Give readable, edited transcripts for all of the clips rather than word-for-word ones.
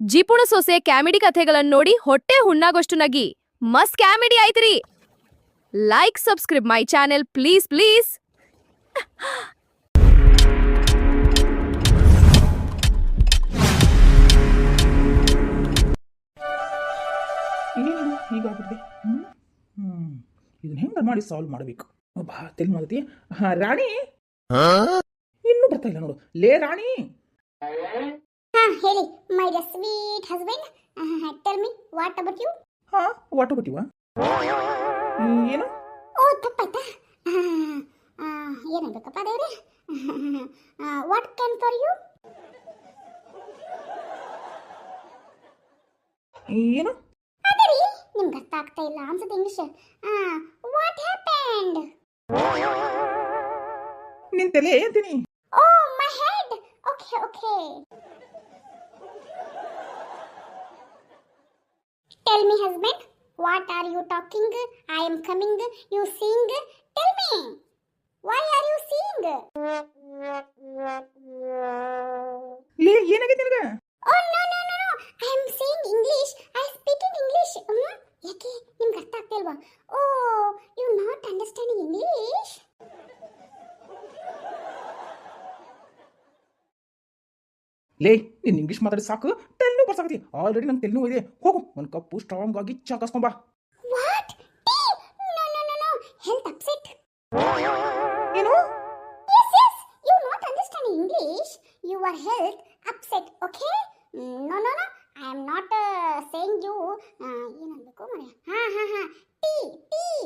ಜಿಪುಣ ಸೊಸೆ ಕ್ಯಾಮಿಡಿ ಕಥೆಗಳನ್ನ ನೋಡಿ ಹೊಟ್ಟೆ ಹುಣ್ಣಾಗೋಷ್ಟು ನಗಿ ಮಸ್ತ್ ಕ್ಯಾಮಿಡಿ ಆಯ್ತ್ರಿ. Like subscribe my channel please please. ಏನಿದು ಹೀಗಾಗ್ಬಿಟ್ಟಿದೆ. ಇದನ್ನ ಹೆಂಗೆ ಮಾಡಿ ಸಾಲ್ವ್ ಮಾಡಬೇಕು? ಬಾ ತೆಲ್ ಮಾಡತಿ. ರಾಣಿ ಇನ್ನೂ ಬರ್ತಾ ಇಲ್ಲ ನೋಡು. ಲೇ ರಾಣಿ. ಹೇಳಿ my sweet husband, tell me what about you. What about you? ಏನು? ಓ ತಪ್ಪಾಯ್ತಾ? ಏನಾಗಬೇಕಪ್ಪ ದೇವ್ರೆ? What can for you? ಏನು? ಅದೇ ರೀ, ನಿಮ್ಗೆ ಅರ್ಥ ಆಗ್ತಾ ಇಲ್ಲ ಅನ್ಸುತ್ತೆ ಇಂಗ್ಲಿಷ್. What happened? ನಿನ್ ತಲೆ ಅಂತೀನಿ. Oh my head. Okay okay. Tell me husband, what are you talking? I am coming. You sing. Tell me. Why are you sing? ಲೇ ಏನಾಗೈತೆ ನಿನಗೆ? Oh no no no no. I am saying English. I speak in English. ಯಾಕೆ ನಿಮ್ಗೆ ಅರ್ಥ ಆಗ್ತಾ ಇಲ್ವಾ? Oh, you not understanding English? ಲೇ ನೀನು English ಮಾತಾಡಿ ಸಾಕು, ತೆಲ್ಲು ಬರ್ಸಾಕತಿ. ಆಲ್ರೆಡಿ ನಂಗೆ ತೆಲ್ಲು ಇದೆ. ಹೋಗು ಒಂದು ಕಪ್ಪು ಸ್ಟ್ರಾಂಗ್ ಆಗಿ ಚಾ ಕಾಸ್ಕೊಂಬಾ. What? Tea? No no no no. Health upset. ಏನು? Yes yes. You not understanding English. Your health upset. Okay? No no no. I am not saying you. ಏನಂಬೇಕು ಮರೆ? ಹಾ. Tea tea.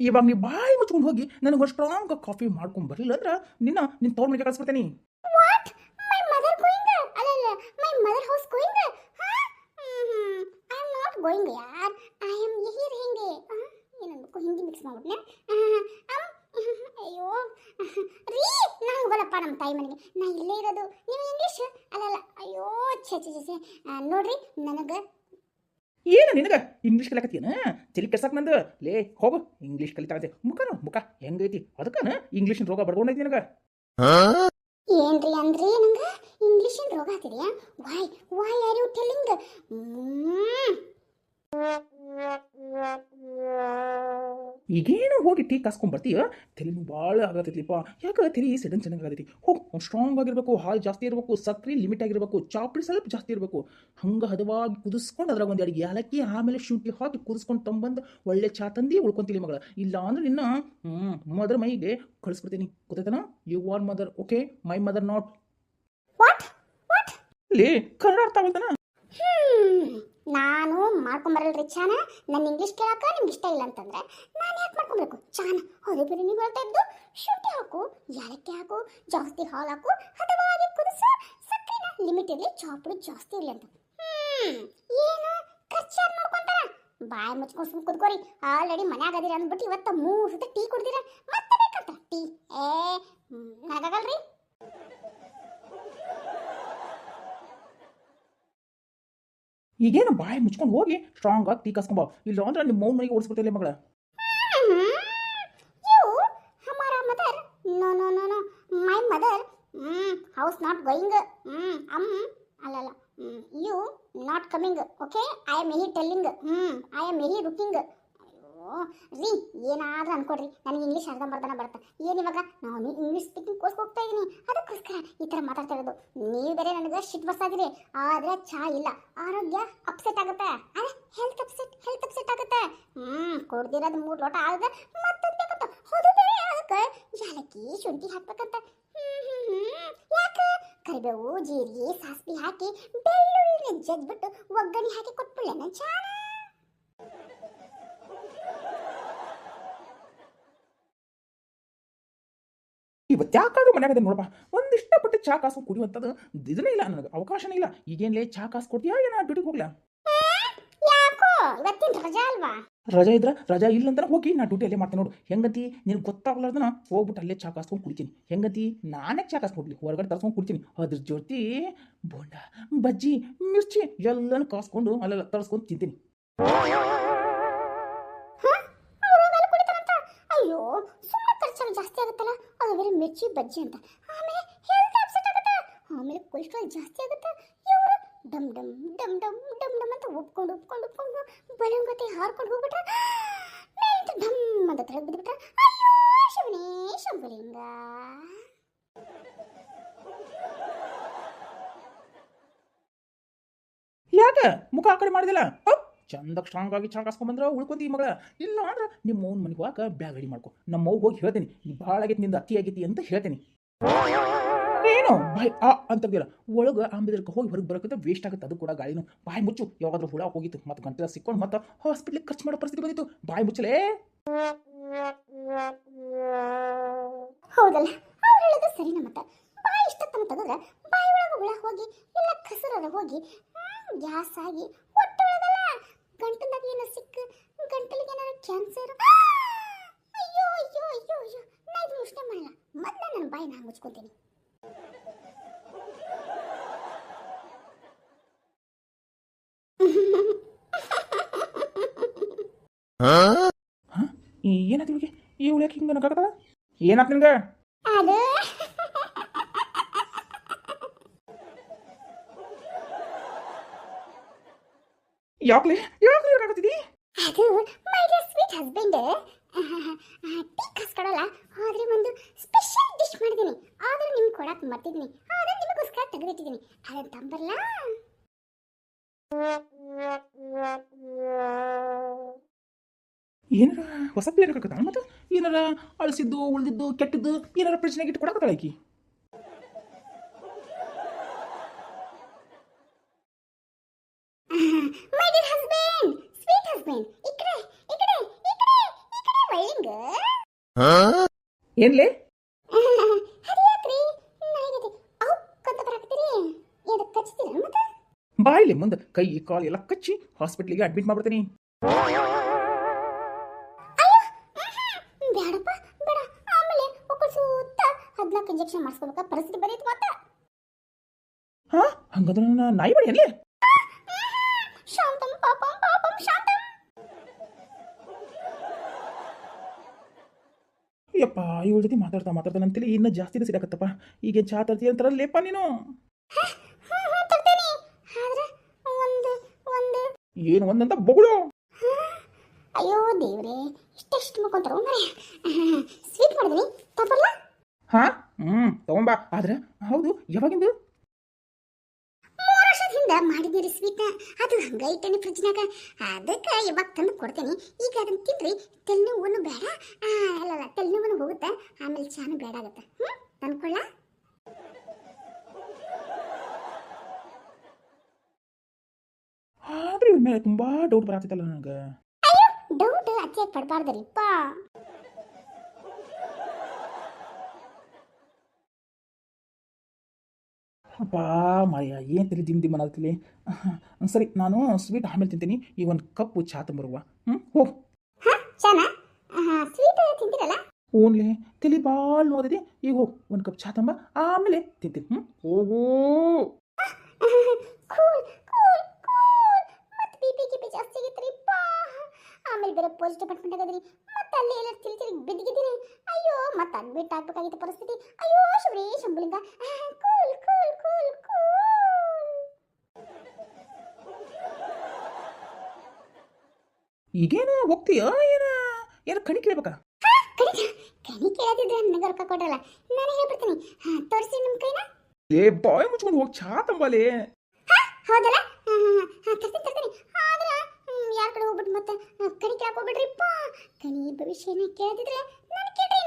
ಇವಾಗ ನೀ ಬಾಯಿ ಮುಚ್ಕೊಂಡು ಹೋಗಿ ನನಗೆ ಸ್ಟ್ರಾಂಗ್ ಕಾಫಿ ಮಾಡ್ಕೊಂಡು ಬರಲಿಲ್ಲ ಅಂದ್ರೆ ನಿನ್ನ ತೋರ್ ಮನೆಗೆ ಕಳಿಸ್ಬಿಡ್ತೇನೆ. What? My mother going? ಅಲ್ಲ my mother house going? I am not going yaar. I am here ಹೆಂಗೆ? ಏನಂಬೇಕು ಹಿಂದಿ ಮಿಕ್ಸ್ ಮಾಡ್ಬಿಟ್ನೆ. ಅಯ್ಯೋ ರೀ, ನಾನು ಹೋಗಲ್ಲಪ್ಪ ನಮ್ಮ ತಾಯಿ ಮನೆಗೆ. ನಾ ಇಲ್ಲೇ ಇರೋದು. ನೀವು ಇಂಗ್ಲೀಷ್ ಅಲ್ಲ ಅಯ್ಯೋ ಛೆ ನೋಡ್ರಿ ನನಗೆ ಏನು ನಿನಗೆ ಇಂಗ್ಲೀಷ್ ಕಲಿಯಕತ್ತೀನ? ತಲೆ ಕೆಡ್ಸಕ್ಕೆ ನಂದು. ಲೇ ಹೋಗು, ಇಂಗ್ಲೀಷ್ ಕಲಿತಾಗತ್ತೆ. ಮುಖ ಹೆಂಗೈತಿ? ಅದಕ್ಕನ ಇಂಗ್ಲೀಷಿನ ರೋಗ ಬಡ್ಕೊಂಡೈತಿ ನಿನಗೆ. ಏನ್ರಿ ಅಂದ್ರಿ ನಂಗೆ ಇಂಗ್ಲೀಷಿನ ರೋಗ ಆಗ್ತಿದೆಯಾ? Why are you telling? ಈಗೇನು ಹೋಗಿ ಟೀ ಕಾಸ್ಕೊಂಡ್ ಬರ್ತೀಯ? ತಲೆನೂ ಭಾಳ ಆಗತ್ತೈತಿಪ್ಪ. ಯಾಕೆ ತಲೆ ಸಡನ್ ಚೆನ್ನಾಗಿ ಆಗತೈತಿ? ಹೋಗಿ ಒಂದು ಸ್ಟ್ರಾಂಗ್ ಆಗಿರ್ಬೇಕು, ಹಾಲು ಜಾಸ್ತಿ ಇರಬೇಕು, ಸಕ್ರೆ ಲಿಮಿಟ್ ಆಗಿರಬೇಕು, ಚಾಪುಡಿ ಸ್ವಲ್ಪ ಜಾಸ್ತಿ ಇರಬೇಕು. ಹಂಗೆ ಹದವಾಗಿ ಕುದಿಸ್ಕೊಂಡು ಅದ್ರಾಗ ಒಂದು ಎರಡು ಏಲಕ್ಕಿ ಆಮೇಲೆ ಶುಂಠಿ ಹಾಕಿ ಕುದಿಸ್ಕೊಂಡು ತಂಬಂದು ಒಳ್ಳೆ ಚಾ ತಂದು ಉಳ್ಕೊಂತೀನಿ ಮಗಳ. ಇಲ್ಲ ಅಂದ್ರೆ ನಿನ್ನ ಮದರ್ ಮೈಗೆ ಕಳಿಸ್ಬಿಡ್ತೀನಿ. ಗೊತ್ತಾಯ್ತಾನ? You are mother, okay? My mother not. What ಲೇ ಕನ್ನಡ ಅರ್ಥ ಆಗಲ್ತಾನ? ನಾನು ಮಾಡ್ಕೊಂಬರಲ್ರಿ ಚಾನ. ನನ್ನ ಇಂಗ್ಲೀಷ್ ಕೇಳಾಕ ನಿಮ್ಗೆ ಇಷ್ಟ ಇಲ್ಲ ಅಂತಂದ್ರೆ ನಾನು ಯಾಕೆ ಮಾಡ್ಕೊಬೇಕು ಚಾನ? ಅದೇ ಬೇರೆ ನೀವು ಹೇಳ್ತಾ ಇದ್ದು ಶುಂಠಿ ಹಾಕು, ಏಲಕ್ಕಿ ಹಾಕು, ಜಾಸ್ತಿ ಹಾಲು ಹಾಕು, ಹದವಾಗಿ ಕುದಿಸು, ಸಕ್ಕರೆನ ಲಿಮಿಟ್ ಇರಲಿ, ಚಾಪುಡಿ ಜಾಸ್ತಿ ಇರಲಿ ಅಂತ. ಏನು ಖರ್ಚಾರು ನೋಡ್ಕೊಂತಾರ? ಬಾಯಿ ಮುಚ್ಕೊಂಡು ಸುಮ್ಮನೆ ಕುದ್ಕೋರಿ. ಆಲ್ರೆಡಿ ಮನ್ಯಾಗ ಅದೀರ ಅಂದ್ಬಿಟ್ಟು ಇವತ್ತು 3 ಸತಿ ಟೀ ಕುಡ್ದಿರ, ಮತ್ತೆ ಬೇಕಂತ ಟೀ? ನನಗಾಗಲ್ರಿ. ಈಗೇನು ಬಾಯಿ ಮುಚ್ಕೊಂಡು ಹೋಗಿ ಸ್ಟ್ರಾಂಗ್ ಆಗಿ ಟೀ ಕಾಸ್ಕೊಂಬ. ಇಲ್ಲ ಅಂದ್ರೆ ನಿಮ್ಮ ಮೌನ್ ಮನೆಗೆ ಓಡಿಸ್ಬಿಡ್ತಿಲ್ಲ ಮಗಳ. You, हमारा mother, no, my mother, house not going, ಅಲ್ಲಲ್ಲ, you not coming, okay? I am here telling, I am here looking. ಅಯ್ಯೋ ರೀ, ಏನಾದ್ರೂ ಅನ್ಕೊಡ್ರಿ, ನನಗೆ ಇಂಗ್ಲೀಷ್ ಅರ್ಧಂಬರ್ಧನ ಬರುತ್ತೆ. ಏನಿವಾಗ ನಾನು ಇಂಗ್ಲೀಷ್ ಸ್ಪೀಕಿಂಗ್ ಕೋರ್ಸ್ ಹೋಗ್ತಾ ಇದ್ದೀನಿ, ಅದಕ್ಕೋಸ್ಕರ ಈ ಥರ ಮಾತಾಡ್ತಾ ಇರೋದು. ನೀವು ಬೇರೆ ನನಗೆ ಶಿಟ್ ಬರ್ಸಾದಿರಿ, ಆದರೆ ಚಾ ಇಲ್ಲ, ಆರೋಗ್ಯ ಅಪ್ಸೆಟ್ ಆಗುತ್ತೆ. ಅದೇ ಹೆಲ್ತ್ ಅಪ್ಸೆಟ್ ಆಗುತ್ತೆ. ಕೊಡ್ದಿರೋದು 3 ಲೋಟ ಆದ್ರೆ ಮತ್ತೊಂದು ಬೇಕಂತ ಹೋದ ಬೇರೆ, ಅದಕ್ಕೆ ಏಲಕ್ಕಿ ಶುಂಠಿ ಹಾಕ್ಬೇಕಂತ. ಯಾಕೆ ಕರಿಬೇವು ಜೀರಿಗೆ ಸಾಸಿವೆ ಹಾಕಿ ಬೆಳ್ಳುಳ್ಳಿ ಜಜ್ಬಿಟ್ಟು ಒಗ್ಗರಣೆ ಹಾಕಿ ಕೊಟ್ಬಿಡ್ಲೆ ನನ್ನ ಚಾನ. ಇವತ್ತು ಯಾಕಾದ್ರೂ ಮನ್ಯಾಗದ ನೋಡಪ್ಪ, ಒಂದಿಷ್ಟಪಟ್ಟು ಚಾ ಕಾಸು ಕುಡಿಯುವಂಥದ್ದು ಇದನ್ನೇ ಇಲ್ಲ ನನಗೆ, ಅವಕಾಶನೇ ಇಲ್ಲ. ಈಗೇನ್ಲೇ ಚಾ ಕಾಸು ಕೊಡ್ತೀಯಾ ಏನ ಡ್ಯೂಟಿಗೆ ಹೋಗ್ಲಾ? ಯಾಕೋ ಇವತ್ತಿನ ರಜಾ ಅಲ್ವಾ? ರಜಾ ಇದ್ರೆ ರಜಾ ಇಲ್ಲ ಅಂತ ಹೋಗಿ ನಾ ಡ್ಯೂಟಿ ಅಲ್ಲೇ ಮಾಡ್ತೀನಿ ನೋಡು. ಹೆಂಗಂತಿ ನಿನಗೆ ಗೊತ್ತಾಗ್ಲಾರ್ದನ ಹೋಗ್ಬಿಟ್ಟು ಅಲ್ಲೇ ಚಾ ಕಾಸ್ಕೊಂಡು ಕುಡಿತೀನಿ. ಹೆಂಗಂತಿ ನಾನೇ ಚಾ ಕಾಸು ಕೊಡ್ಲಿ, ಹೊರಗಡೆ ತರ್ಸ್ಕೊಂಡು ಕುಡ್ತೀನಿ. ಅದ್ರ ಜೊತೆ ಬೋಂಡ ಬಜ್ಜಿ ಮಿರ್ಚಿ ಎಲ್ಲನೂ ಕಾಸ್ಕೊಂಡು ಅಲ್ಲೆಲ್ಲ ತರಿಸ್ಕೊಂಡು ತಿಂತೀನಿ. ಅಯ್ಯೋ ಸುಮ್ಮನೆ ಖರ್ಚು ಜಾಸ್ತಿ ಆಗುತ್ತಲ್ಲ, ಅದು ಬೇರೆ ಮಿರ್ಚಿ ಬಜ್ಜಿ ಅಂತ. ಆಮೇಲೆ ಕೊಲೆಸ್ಟ್ರಾಲ್ ಜಾಸ್ತಿ ಆಗುತ್ತೆ. ಇವರು ಡಮ್ ಡಮ್ ಡಮ್ ಡಮ್ ಡಮ್ ಡಮ್ ಅಂತ ಉಪ್ಕೊಂಡು ಬಲಂಗತೆ ಹಾರ್ಕೊಂಡು ಹೋಗ್ಬಿಟ್ರೆ ಮೇಲೆ ಡಮ್ ಅಂತ ತೆಳಗೆ ಬಿದ್ದುಬಿಟ್ರೆ ಅಯ್ಯೋ ಶಿವನೇ ಶಂಭುಲಿಂಗ. ಯಾಕೆ ಮುಖ ಆ ಕಡೆ ಮಾಡಿದಿಲ್ಲ? ಚಂದ ಸ್ಟ್ರಾಂಗ್ ಆಗಿ ಚಾ ಕಾಸ್ಕೊಂಬಂದ್ರೆ ಉಳ್ಕೊಂತಿ ಮಗಳ. ಇಲ್ಲ ಅಂದ್ರೆ ನಿಮ್ಮ ಮೌನ್ ಮನೆಗೆ ಹೋಗಕ್ಕೆ ಬ್ಯಾಗ್ ರೆಡಿ ಮಾಡ್ಕೊ. ನಮ್ಮ ಮೌ ಹೋಗಿ ಹೇಳ್ತೀನಿ, ನೀ ಭಾಳ ಆಗೈತಿ ನಿಂದ ಅತಿ ಆಗೈತಿ ಅಂತ ಹೇಳ್ತೀನಿ. ಏನು ಬಾಯ್ ಆ ಅಂತಂದಿಲ್ಲ ಒಳಗೆ ಆಂಬಿದ್ರಕ್ಕೆ ಹೋಗಿ ಹೊರಗೆ ಬರೋಕ್ಕಿಂತ ವೇಸ್ಟ್ ಆಗುತ್ತೆ. ಅದು ಕೂಡ ಗಾಳಿನು. ಬಾಯಿ ಮುಚ್ಚು. ಯಾವಾಗಾದ್ರೂ ಹುಳ ಹೋಗಿತ್ತು ಮತ್ತು ಗಂಟೆ ಸಿಕ್ಕೊಂಡು ಮತ್ತು ಹಾಸ್ಪಿಟ್ಲಿಗೆ ಖರ್ಚು ಮಾಡೋ ಪರಿಸ್ಥಿತಿ ಬಂದಿತ್ತು. ಬಾಯಿ ಮುಚ್ಚಲೇ. ಹೌದಲ್ಲ, ಅವ್ರು ಹೇಳೋದು ಸರಿನ. ಮತ್ತೆ ಬಾಯಿ ಇಷ್ಟತ್ತನ ತೆಗೆದ್ರೆ ಬಾಯಿ ಒಳಗೆ ಹುಳ ಹೋಗಿ ಇಲ್ಲ ಕಸರದ ಹೋಗಿ ಗ್ಯಾಸ್ ಆಗಿ ಹೊಟ್ಟೊಳಗಲ್ಲ ಗಂಟಲ್ದಾಗ ಏನೋ ಸಿಕ್ಕ ಗಂಟಲಿಗೆ ಏನಾರ ಕ್ಯಾನ್ಸರ್. ಅಯ್ಯೋ ಅಯ್ಯೋ ಅಯ್ಯೋ ಅಯ್ಯೋ, ನಾ ಇದು ಯೋಚನೆ ಮಾಡಲ್ಲ. ಮೊದಲ ನನ್ನ ಬಾಯಿ ನಾನು ಮುಚ್ಕೊತೀನಿ. ಏನಾಯ್ತು ಇವಳಿಗೆ? ಈ ಉಳಿಯಕ್ಕೆ ಹಿಂಗೆ ನಗಾಕತ್ತಲ್ಲ? ಏನಾಯ್ತು ನಿನ್ಗೆ? ಅದು ಯಾಕ್ಲೆ ಏನಾಗತ್ತಿದಿ? ಅದು my dear sweet husband tea ಕಾಸ್ಕೊಡಲ್ಲ. ಆದ್ರೆ ಒಂದು ಸ್ಪೆಷಲ್ ಡಿಶ್ ಮಾಡಿದ್ದೀನಿ. ಆದ್ರೆ ನಿಮ್ಗೆ ಕೊಡಕ್ಕೆ ಮರ್ತಿದ್ದೀನಿ. ಆದ್ರೆ ನಿಮಗೋಸ್ಕರ ತೆಗೆದಿಟ್ಟಿದ್ದೀನಿ. ಅದನ್ನು ತಂಬರಲ್ಲ? ಏನಾರ ಹೊಸ ಪ್ಲೇನ್ ಹಾಕತ್ತ ಮತ್ತೆ ಏನಾರ ಅಳಿಸಿದ್ದು ಉಳಿದಿದ್ದು ಕೆಟ್ಟದ್ದು ಏನಾರ ಪ್ರಶ್ನೆಗೆ ಇಟ್ಟು ಕೊಡಕತ್ತಾಳ ಆಕಿ. My dear husband, sweet husband, ಈ ಕಡೆ ಈ ಕಡೆ ಈ ಕಡೆ ಈ ಕಡೆ ವೈಲಿಂಗ್. ಏನ್ಲೇ? ಹರಿಯಾಕ್ರಿ ನಾಯಿಗತಿ ಔ ಕತ್ತ ಬರಾಕ್ತೀರಿ. ಎದಕ್ಕೆ ಕಚ್ತೀರ ಮತ್ತೆ? ಬಾಯಿಲೆ ಮುಂದೆ ಕೈ ಕಾಲು ಎಲ್ಲ ಕಚ್ಚಿ ಹಾಸ್ಪಿಟ್ಲಿಗೆ ಅಡ್ಮಿಟ್ ಮಾಡ್ಬಿಡ್ತೀನಿ. ಬೇಡಪ್ಪ ಬೇಡ. ಆಮೇಲೆ ಒಕ್ಕಳ ಸುತ್ತ 14 ಇಂಜೆಕ್ಷನ್ ಮಾಡಿಸ್ಕೋಬೇಕಾ ಪರಿಸ್ಥಿತಿ ಬರೀತು ಮತ್ತೆ. ಹಾ ಹಂಗಂದ್ರೆ ನನ್ನ ನಾಯಿ ಬಡಿ ಅಲ್ಲೇ. ಶಾಂತಂ ಪಾಪಂ ಪಾಪಂ ಶಾಂತಂ. ಯಪ್ಪ ಇವಳ ಜೊತೆ ಮಾತಾಡ್ತಾ ನಂತೇಳಿ ಇನ್ನೂ ಜಾಸ್ತಿ ಸಿಡಕತ್ತಪ್ಪ. ಈಗ ಚಾ ತರ್ತಿ ಅಂತಾರ ಲೇಪ ನೀನು. ತರ್ತೇನೆ. ಆದ್ರೆ ಒಂದು ಏನು ಒಂದಂತ ಬೊಗಳು. ಅಯ್ಯೋ ದೇವ್ರೆ, ಇಷ್ಟೆಷ್ಟು ಮಕ್ಕೊಂತಾರ ಮರೆ. ಸ್ವೀಟ್ ಮಾಡಿದೀನಿ ತಪ್ಪಲ್ಲ? ಹಾ ತಗೊಂಬಾ. ಆದ್ರೆ ಹೌದು ಯಾವಾಗಿಂದು? 3 ವರ್ಷದ ಹಿಂದೆ ಮಾಡಿದ್ದೀರಿ ಸ್ವೀಟ್. ಅದು ಹಂಗ ಇಟ್ಟೇನೆ ಫ್ರಿಜ್ನಾಗ. ಅದಕ್ಕೆ ಇವಾಗ ತಂದು ಕೊಡ್ತೇನೆ. ಈಗ ಅದನ್ನ ತಿನ್ರಿ. ತಲೆನೋವನ್ನು ಬೇಡ. ಅಲ್ಲಲ್ಲ, ತಲೆನೋವನ್ನು ಹೋಗುತ್ತೆ. ಆಮೇಲೆ ಚಾನು ಬೇಡ ಆಗುತ್ತೆ. ತಂದ್ಕೊಳ್ಳ? ಆದ್ರೆ ಇವ್ರ ಮೇಲೆ ತುಂಬಾ ಡೌಟ್ ಬರಾತಿತ್ತಲ್ಲ ನನಗೆ. ಡೌಟ್ ಅತಿಯಾಗಿ ಪಡಬಾರ್ದರಿಪ್ಪ. ಅಪ್ಪ ಮಾಯ ಏನು ತಿಳಿ ದಿಮ್ ಅನ್ನತ್ತಿಲಿ. ಸರಿ ನಾನು ಸ್ವೀಟ್ ಆಮೇಲೆ ತಿಂತೀನಿ. ಈಗ ಒಂದು ಕಪ್ಪು ಚಾ ತಂಬರುವ. ಹೋಗ್. ಚಾನಾ ಸ್ವೀಟ್ ತಿಂತೀರಲ್ಲ? ಓನ್ಲಿ ತಲೆ ಭಾಳ ನೋದಿದೆ. ಈಗ ಹೋಗಿ ಒಂದು ಕಪ್ ಚಾ ತಂಬ, ಆಮೇಲೆ ತಿಂತೀನಿ. ಹೋಗು. Cool cool cool. ಮತ್ತೆ ಬಿ ಪಿ ಜಾಸ್ತಿ ಆಗೈತ್ರಿಪ್ಪ. ಆಮೇಲೆ ಬೇರೆ ಪೋಸ್ಟ್ ಡಿಪಾರ್ಟ್ಮೆಂಟ್ ಆಗದ್ರಿ. ಮತ್ತೆ ಅಲ್ಲಿ ಎಲ್ಲ ತಿಳಿ ಬಿದ್ದಿದ್ದೀರಿ. ಅಯ್ಯೋ ಮತ್ತೆ ಅಡ್ಮಿಟ್ ಆಗ್ಬೇಕಾಗಿತ್ತು ಪರಿಸ್ಥಿತಿ. ಅಯ್ಯೋ ಶಿವರೇ Shambhulinga. Cool cool cool cool. ಈಗೇನು ಹೋಗ್ತೀಯ? ಏನ ಕಣಿ ಕೇಳ್ಬೇಕಾ? ಕಣಿ ಕೇಳದಿದ್ರೆ ನನಗೆ ರೊಕ್ಕ ಕೊಡ್ರಲ್ಲ, ನಾನು ಹೇಳ್ಬಿಡ್ತೀನಿ. ತೋರಿಸಿ ನಿಮ್ಮ ಕೈನ. ಏ ಬಾಯ್ ಮುಚ್ಕೊಂಡು ಹೋಗಿ ಚಾ ತಂಬಾಲೆ. ಹೌದಲ್ಲ? ತರ್ತೀನಿ. ಆದ್ರೆ ಯಾರ ಕಡೆ ಹೋಗ್ಬಿಟ್ಟು ಮತ್ತೆ ಕಣಿ ಕೇಳಕ್ ಹೋಗ್ಬಿಡ್ರಿಪ್ಪ. ಕಣಿ ಭವಿಷ್ಯನ ಕೇಳಿದ್ರೆ ನಾನು ಕೇಳ್ರಿ.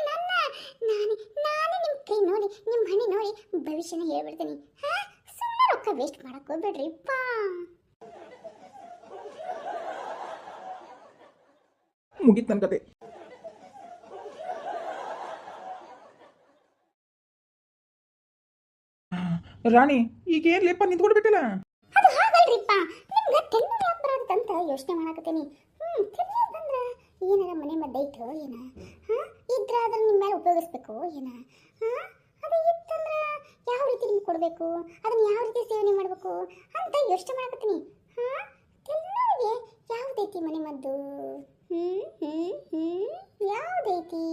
ನಾನು ನಿಮ್ಮ ಕೈ ನೋಡಿ ನಿಮ್ಮ ಹಣಿ ನೋಡಿ ಭವಿಷ್ಯನ ಹೇಳ್ಬಿಡ್ತೀನಿ. ಸುಮ್ಮನೆ ರೊಕ್ಕ ವೇಸ್ಟ್ ಮಾಡಕ್ ಹೋಗ್ಬಿಡ್ರಿಪ್ಪ. ಮುಗೀತು ನನ್ನ ಕತೆ. ರಾಣಿ ಈಗೇನು ಲೇಪ ನಿಂತ್ಕೊಂಡು ಬಿಟ್ಟಿಲ್ಲ? ಅದು ಹಾಗಲ್ರಿಪ್ಪ. ನಿಮ್ಗೆ ತೆನ್ನು ಯಾಕೆ ಬರೋದಂತ ಯೋಚನೆ ಮಾಡಕತ್ತೀನಿ. ತೆನ್ನು ಬಂದ್ರೆ ಏನಾರ ಮನೆ ಮದ್ದು ಐತೋ ಏನ? ಇದ್ರ ಅದನ್ನ ನಿಮ್ಮ ಮೇಲೆ ಉಪಯೋಗಿಸ್ಬೇಕು ಏನ? ಅದು ಇತ್ತಂದ್ರೆ ಯಾವ ರೀತಿ ನಿಮ್ಗೆ ಕೊಡಬೇಕು, ಅದನ್ನ ಯಾವ ರೀತಿ ಸೇವನೆ ಮಾಡಬೇಕು ಅಂತ ಯೋಚನೆ ಮಾಡಕತ್ತೀನಿ. ತೆನ್ನುಗೆ ಯಾವುದೈತಿ ಮನೆ ಮದ್ದು? ಯಾವ್ದೈತಿ?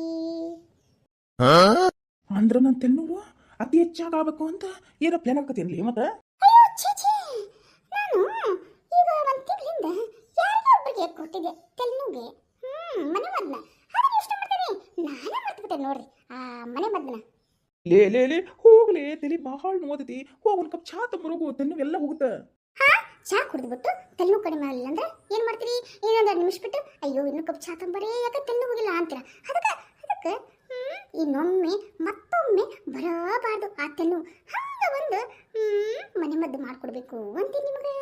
ಅಂದ್ರೆ ನಾನು ತೆನ್ನುವ ಅತಿ ಹೆಚ್ಚಾಗಬೇಕು ಅಂತ ಏನೋ ಪ್ಲಾನ್ ಆಗತ್ತೇನ್ಲಿ ಮತ್ತೆ ಅಯ್ಯೋ ಛೀ ಛೀ ನಾನು ಈಗ ಒಂದು ತಿಂಗಳಿಂದ ಯಾರಿಗೋ ಒಬ್ಬರಿಗೆ ಕೊಟ್ಟಿದ್ದೆ ತೆಲುಗಿಗೆ ಮನೆ ಮದ್ನ ಅದನ್ನ ಇಷ್ಟ ಮಾಡ್ತೀನಿ ನಾನೇ ಮರ್ತ್ಬಿಟ್ಟೆ ನೋಡ್ರಿ ಆ ಮನೆ ಮದ್ನ ಲೇ ಹೋಗ್ಲೇ ತಲೆ ಬಹಳ ನೋದತಿ ಹೋಗ್ ಒಂದು ಕಪ್ ಚಾ ತಂಬರೋಗು ತೆನ್ನುವೆಲ್ಲ ಹೋಗುತ್ತೆ ಹಾ ಚಾ ಕುಡಿದ್ಬಿಟ್ಟು ತೆಲ್ಲು ಕಡಿಮೆ ಆಗಲಿಲ್ಲ ಅಂದ್ರೆ ಏನ್ ಮಾಡ್ತೀರಿ ಇನ್ನೊಂದು 2 ನಿಮಿಷ ಬಿಟ್ಟು ಅಯ್ಯೋ ಇನ್ನು ಕಪ್ ಚಾ ತಂಬರೇ ಯಾಕೆ ತೆಲ್ಲು ಹೋಗಿಲ್ಲ ಅಂತೀರ ಅದಕ್ಕೆ ಇನ್ನೊಮ್ಮೆ ಮತ್ತೊಮ್ಮೆ ಬರಬಾರ್ದು ಆ ತೆಲ್ಲು ಹಂಗ ಒಂದು ಮನೆ ಮದ್ದು ಮಾಡ್ಕೊಡ್ಬೇಕು ಅಂತೀನಿ ನಿಮಗೆ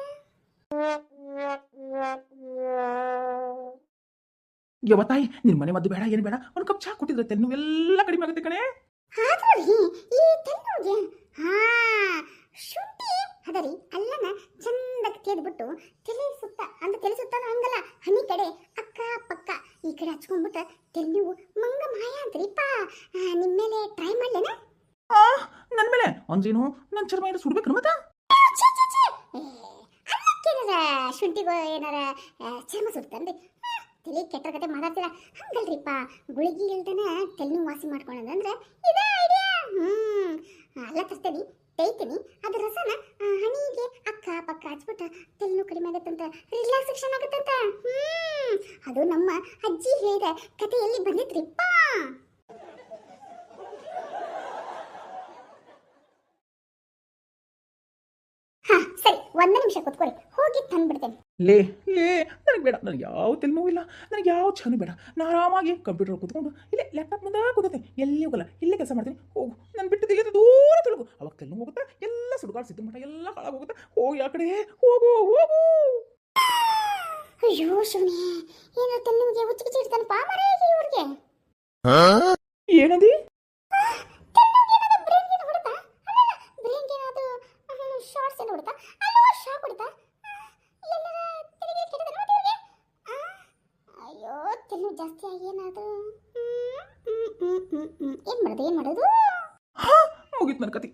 ಯವತ್ತಾಯಿ ನಿನ್ ಮನೆ ಮದ್ದು ಬೇಡ ಏನು ಬೇಡ ಒಂದು ಕಪ್ ಚಾ ಕೊಟ್ಟಿದ್ರೆ ತೆನ್ನುವೆಲ್ಲ ಕಡಿಮೆ ಆಗುತ್ತೆ ಕಣೆ ಆದ್ರೂ ಈ ತೆಲ್ಲುಗೆ ಶುಂಠಿ ಅದರಿ ಅಲ್ಲನ ಚಂದಕ್ಕೆ ತೆಗೆದ್ಬಿಟ್ಟು ತಲೆ ಸುತ್ತ ಹಂಗಲ್ಲ ಹನಿ ಕಡೆ ಅಕ್ಕ ಪಕ್ಕ ಈ ಕಡೆ ಹಚ್ಕೊಂಡ್ಬಿಟ್ಟು ತೆಲ್ಲು ಮಂಗ ಮಾಯ ಅಂತ್ರಿಪ್ಪ ನಿಮ್ಮ ಮೇಲೆ ಟ್ರೈ ಮಾಡ್ಲೇನ ನನ್ನ ಮೇಲೆ ಅಂದ್ರೇನು ನನ್ನ ಚರ್ಮ ಏನು ಸುಡ್ಬೇಕು ಮತ್ತೆ ಹಣ್ಣಕ್ಕೇನಾರ ಶುಂಠಿಗೋ ಏನಾರ ಚರ್ಮ ಸುಡ್ತನ್ರಿ ತಲೆ ಕೆಟ್ಟ ಕತೆ ಮಾತಾಡ್ತೀರ ಹಂಗಲ್ರಿಪ್ಪ ಗುಳಿಗೆ ಇಲ್ದನ ತೆಲ್ಲು ವಾಸಿ ಮಾಡ್ಕೊಳ್ಳೋದಂದ್ರೆ ಇದೇ ಐಡಿಯಾ ಅಲ್ಲ ತರ್ತೇನೆ ತೈತೀನಿ ಅದ್ರ ರಸನ ಹಣಿಗೆ ಅಕ್ಕ ಪಕ್ಕ ಹಚ್ಬಿಟ್ಟು ತೆಲ್ಲು ಕಡಿಮೆ ಆಗತ್ತಂತ ರಿಲ್ಯಾಕ್ಸೇಷನ್ ಆಗತ್ತಂತ ಅದು ನಮ್ಮ ಅಜ್ಜಿ ಹೇಳಿದ ಕಥೆಯಲ್ಲಿ ಬಂದಿತ್ರಿಪ್ಪ ಹಾ ಸರಿ 1 ನಿಮಿಷ ಕೂತ್ಕೊಳ್ಳಿ ಹೋಗಿ ತಂದ್ಬಿಡ್ತೇನೆ ಲೇ ನನಗೆ ಬೇಡ ನನಗೆ ಯಾವ ತೆಲ್ ನೋವಿಲ್ಲ ನನಗೆ ಯಾವ ಛಾನು ಬೇಡ ನಾ ಆರಾಮಾಗಿ ಕಂಪ್ಯೂಟರ್ ಕೂತ್ಕೊಂಡು ಇಲ್ಲೇ ಲ್ಯಾಪ್ಟಾಪ್ ಮುಂದೆ ಕೂತೈತೆ ಎಲ್ಲಿ ಹೋಗಲ್ಲ ಇಲ್ಲೇ ಕೆಲಸ ಮಾಡ್ತೀನಿ ಹೋಗು ನಾನು ಬಿಟ್ಟು ದಿಲ್ಲ ದೂರ ತೊಳಗು ಅವಾಗ ತೆಲ್ ನೋವು ಹೋಗುತ್ತೆ ಎಲ್ಲ ಸುಡುಗಾಡು ಸಿದ್ಧ ಮಠ ಎಲ್ಲ ಹಾಳಾಗೋಗುತ್ತೆ ಹೋಗಿ ಆ ಕಡೆ ಹೋಗು ಅಯ್ಯೋ ಶಿವನೇ ಏನೋ ತೆಲ್ಲುಗೆ ಹುಚ್ಚು ಇಡ್ತಾನಪ್ಪ ಮರೇ ಇವ್ರಿಗೆ ಏನದಿ ಅಯ್ಯೋ ತೆಲ್ಲು ಜಾಸ್ತಿ ಆಗಿ ಏನಾದ್ರು ಏನ್ ಮಾಡೋದು ಮುಗೀತು ನನ್ನ ಕತೆ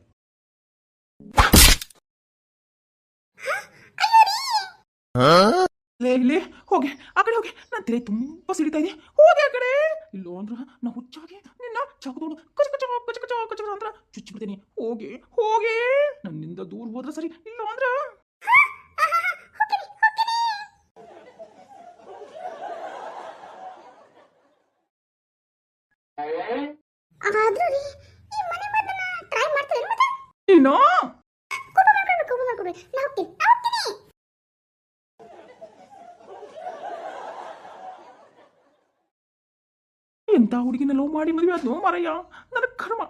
ಲೇ ಹೋಗಿ ಆ ಕಡೆ ಹೋಗಿ ನಾನು ತಲೆ ತುಂಬಾ ಸಿಡಿತಾ ಇದೆ ಹೋಗಿ ಆ ಕಡೆ ಇಲ್ಲೋ ಅಂದ್ರ ನಾ ಹುಚ್ಚಾಗಿ ನಿನ್ನ ಚಾಕುದೋಡು ಕಚ ಅಂತ ಚುಚ್ಚಿ ಬಿಡ್ತೀನಿ ಹೋಗಿ ನನ್ನಿಂದ ದೂರ ಹೋದ್ರೆ ಸರಿ ಇಲ್ಲ ಅಂದ್ರ ಆದ್ರೂ ರೀ ಈ ಮನೆ ಮದ್ದನ್ನ ಟ್ರೈ ಮಾಡ್ತಾರೆ ಮತ್ತೆ ನೀನು ಕೋಪ ಮಾಡ್ಕೊಬೇಡಿ ನಾ ಹೋಗ್ತೀನಿ ಎಂತ ಹುಡುಗಿನ ಲವ್ ಮಾಡಿ ಮದುವೆ ಆದ್ನೋ ಮಾರಯ್ಯ ನನ್ನ ಕರ್ಮ